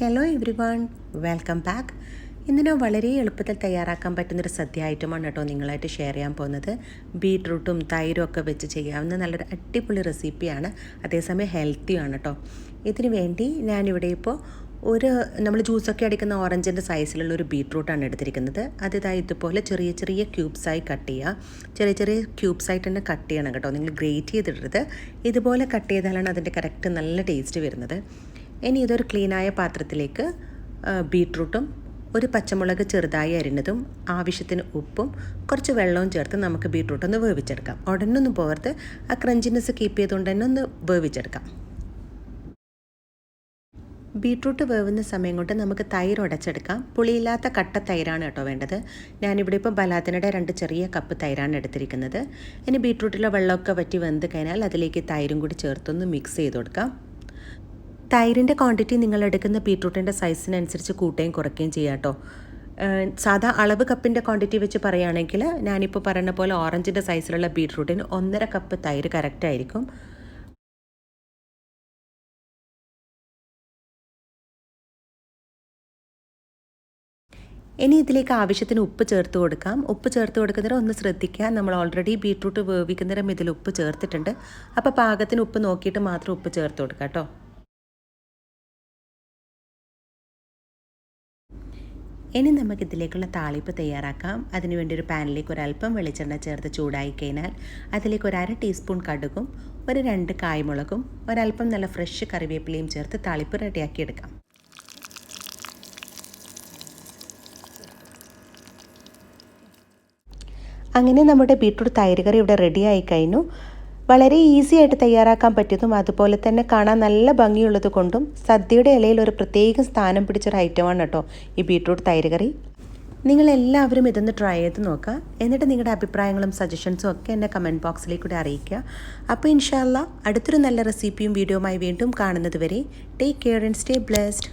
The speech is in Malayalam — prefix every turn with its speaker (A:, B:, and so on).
A: Hello every one, welcome back. ഇന്ന് ഞാൻ വളരെ എളുപ്പത്തിൽ തയ്യാറാക്കാൻ പറ്റുന്നൊരു സദ്യ ഐറ്റമാണ് കേട്ടോ നിങ്ങളായിട്ട് ഷെയർ ചെയ്യാൻ പോകുന്നത്. ബീട്രൂട്ടും തൈരും ഒക്കെ വെച്ച് ചെയ്യാവുന്ന നല്ലൊരു അടിപൊളി റെസിപ്പിയാണ്, അതേസമയം ഹെൽത്തിയാണ് കേട്ടോ. ഇതിന് വേണ്ടി ഞാനിവിടെ ഇപ്പോൾ നമ്മൾ ജ്യൂസൊക്കെ അടിക്കുന്ന ഓറഞ്ചിൻ്റെ സൈസിലുള്ള ഒരു ബീട്രൂട്ടാണ് എടുത്തിരിക്കുന്നത്. ഇതുപോലെ ചെറിയ ചെറിയ ക്യൂബ്സായി കട്ട് ചെയ്യുക. ചെറിയ ചെറിയ ക്യൂബ്സായിട്ട് തന്നെ കട്ട് ചെയ്യണം കേട്ടോ, നിങ്ങൾ ഗ്രേറ്റ് ചെയ്തിടരുത്. ഇതുപോലെ കട്ട് ചെയ്താലാണ് അതിൻ്റെ കറക്റ്റ് നല്ല ടേസ്റ്റ് വരുന്നത്. ഇനി ഇതൊരു ക്ലീനായ പാത്രത്തിലേക്ക് ബീട്രൂട്ടും ഒരു പച്ചമുളക് ചെറുതായി അരിഞ്ഞതും ആവശ്യത്തിന് ഉപ്പും കുറച്ച് വെള്ളവും ചേർത്ത് നമുക്ക് ബീട്രൂട്ട് ഒന്ന് വേവിച്ചെടുക്കാം. ഉടനൊന്നും പോകരുത്, ആ ക്രഞ്ചിനെസ് കീപ്പ് ചെയ്തുകൊണ്ട് തന്നെ ഒന്ന് വേവിച്ചെടുക്കാം. ബീട്രൂട്ട് വേവുന്ന സമയം കൊണ്ട് നമുക്ക് തൈര് ഉടച്ചെടുക്കാം. പുളിയില്ലാത്ത കട്ട തൈരാണ് കേട്ടോ വേണ്ടത്. ഞാനിവിടെ ഇപ്പോൾ ബലാത്തിനയുടെ 2 ചെറിയ കപ്പ് തൈരാണ് എടുത്തിരിക്കുന്നത്. ഇനി ബീട്രൂട്ടിലെ വെള്ളമൊക്കെ വറ്റി വെന്ത് കഴിഞ്ഞാൽ അതിലേക്ക് തൈരും കൂടി ചേർത്തൊന്ന് മിക്സ് ചെയ്ത് കൊടുക്കാം. തൈരിൻ്റെ ക്വാണ്ടിറ്റി നിങ്ങൾ എടുക്കുന്ന ബീട്രൂട്ടിൻ്റെ സൈസിനനുസരിച്ച് കൂട്ടുകയും കുറയ്ക്കുകയും ചെയ്യാം കേട്ടോ. സാധാ അളവ് കപ്പിൻ്റെ ക്വാണ്ടിറ്റി വെച്ച് പറയുകയാണെങ്കിൽ ഞാനിപ്പോൾ പറയുന്ന പോലെ ഓറഞ്ചിൻ്റെ സൈസിലുള്ള ബീട്രൂട്ടിന് 1.5 കപ്പ് തൈര് കറക്റ്റായിരിക്കും. ഇനി ഇതിലേക്ക് ആവശ്യത്തിന് ഉപ്പ് ചേർത്ത് കൊടുക്കാം. ഉപ്പ് ചേർത്ത് കൊടുക്കുന്നതിന് ഒന്ന് ശ്രദ്ധിക്കുക, നമ്മൾ ഓൾറെഡി ബീട്രൂട്ട് വേവിക്കുന്നതിനും ഇതിൽ ഉപ്പ് ചേർത്തിട്ടുണ്ട്. അപ്പോൾ പാകത്തിന് ഉപ്പ് നോക്കിയിട്ട് മാത്രം ഉപ്പ് ചേർത്ത് കൊടുക്കാം കേട്ടോ. ഇനി നമുക്കിതിലേക്കുള്ള താളിപ്പ് തയ്യാറാക്കാം. അതിനുവേണ്ടി ഒരു പാനിലേക്ക് ഒരല്പം വെളിച്ചെണ്ണ ചേർത്ത് ചൂടായി കഴിഞ്ഞാൽ അതിലേക്ക് 1/2 ടീസ്പൂൺ കടുകും 2 കായ്മുളകും ഒരല്പം നല്ല ഫ്രഷ് കറിവേപ്പിലയും ചേർത്ത് താളിപ്പ് റെഡിയാക്കിയെടുക്കാം. അങ്ങനെ നമ്മുടെ ബീട്രൂട്ട് തൈര് കറി ഇവിടെ റെഡി ആയി കഴിഞ്ഞു. വളരെ ഈസി ആയിട്ട് തയ്യാറാക്കാൻ പറ്റിയതും അതുപോലെ തന്നെ കാണാൻ നല്ല ഭംഗിയുള്ളത് കൊണ്ടും സദ്യയുടെ ഇലയിൽ ഒരു പ്രത്യേക സ്ഥാനം പിടിച്ചൊരു ഐറ്റമാണ് കേട്ടോ ഈ ബീട്രൂട്ട് തൈര് കറി. നിങ്ങളെല്ലാവരും ഇതൊന്ന് ട്രൈ ചെയ്ത് നോക്കുക. എന്നിട്ട് നിങ്ങളുടെ അഭിപ്രായങ്ങളും സജഷൻസും ഒക്കെ എന്നെ കമൻറ്റ് ബോക്സിലേക്കൂടെ അറിയിക്കുക. അപ്പോൾ ഇൻഷാ അല്ലാ അടുത്തൊരു നല്ല റെസിപ്പിയും വീഡിയോയുമായി വീണ്ടും കാണുന്നത് വരെ take care and stay blessed.